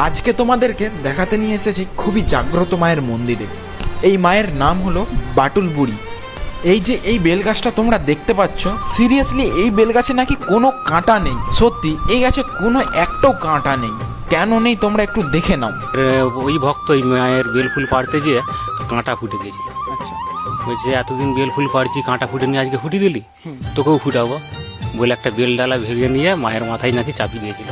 আজকে তোমাদেরকে দেখাতে নিয়ে এসেছি খুবই জাগ্রত মায়ের মন্দিরে। এই মায়ের নাম হলো বাটুল বুড়ি। এই যে এই বেলগাছটা তোমরা দেখতে পাচ্ছ, সিরিয়াসলি এই বেলগাছে নাকি কোনো কাঁটা নেই। সত্যি এই গাছে কোনো একটাও কাঁটা নেই। কেন নেই তোমরা একটু দেখে নাও। ওই ভক্ত ওই মায়ের বেলফুল পাড়তে গিয়ে কাঁটা ফুটে গিয়েছিল। আচ্ছা, বলছে এতদিন বেলফুল পাড়ছি, কাঁটা ফুটে নিয়ে আজকে ফুটিয়ে দিলি, তোকেও ফুটাবো বলে একটা বেল ডালা ভেঙে নিয়ে মায়ের মাথায় নাকি চাপিয়ে দিয়েছিল।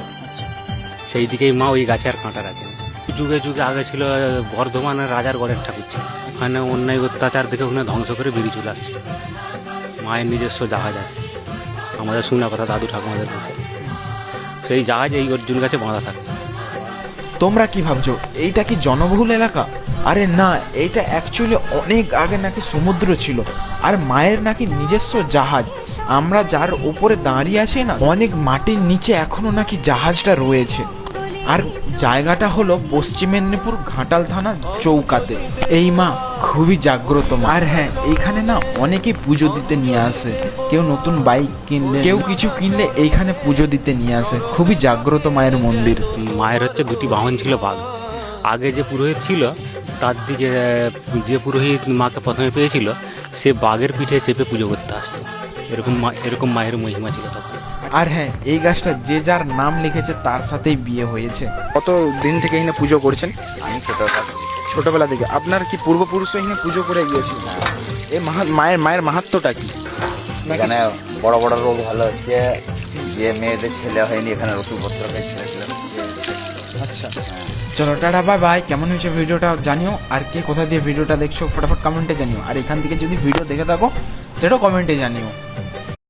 সেই দিকেই মা ওই গাছে আর কাঁটা রাখেন। যুগে যুগে আগে ছিল বর্ধমানের রাজার গড়ের ঠাকুর ছিল, ওখানে অন্যায় অত্যাচার দেখে ওখানে ধ্বংস করে বেরিয়ে চলে আসছে। মায়ের নিজস্ব জাহাজ আছে, আমাদের শোনা কথা দাদু ঠাকুমাদের মুখে। সেই জাহাজ এই অর্জুন গাছে বাঁধা থাকে। তোমরা কি ভাবছো এইটা কি জনবহুল এলাকা? আরে না, এইটা অ্যাকচুয়ালি অনেক আগে নাকি সমুদ্র ছিল, আর মায়ের নাকি নিজস্ব জাহাজ। আমরা যার উপরে দাঁড়িয়ে আছি না, অনেক মাটির নিচে এখনো নাকি জাহাজটা রয়েছে। আর জায়গাটা হলো পশ্চিম মেদিনীপুর ঘাটাল থানার চৌকাতে। এই মা খুবই জাগ্রত মা। আর হ্যাঁ, এইখানে না অনেকেই পুজো দিতে নিয়ে আসে। কেউ নতুন বাইক কিনলে, কেউ কিছু কিনলে এইখানে পুজো দিতে নিয়ে আসে। খুবই জাগ্রত মায়ের মন্দির। মায়ের হচ্ছে দুটি বাহন ছিল বাঘ। আগে যে পুরোহিত ছিল তার দিকে যে পুরোহিত মাকে প্রথমে পেয়েছিল, সে বাঘের পিঠে চেপে পুজো করতে আসতো। এরকম মায়ের মহিমা ছিল তখন। আর হ্যাঁ, এই গাছটা যে যার নাম লিখেছে তার সাথেই বিয়ে হয়েছে। কত দিন থেকে এখানে পুজো করছেন? আমি ছোটবেলা থেকে। আপনার কি পূর্বপুরুষ এখানে পুজো করে গিয়েছিল? এই মায়ের মাহাত্ম্যটা কি? এখানে বড় বড় রোগ ভালো হচ্ছে, যে মেয়েদের ছেলে হয়নি এখানে রসুলপত্র ছেলেছিলাম। আচ্ছা, চলো টাটা, বাই বাই। কেমন হয়েছে ভিডিওটা জানিও, আর কে কোথা দিয়ে ভিডিওটা দেখছো ফটাফট কমেন্টে জানিও। আর এখান থেকে যদি ভিডিও দেখে থাকো সেটাও কমেন্টে জানিও।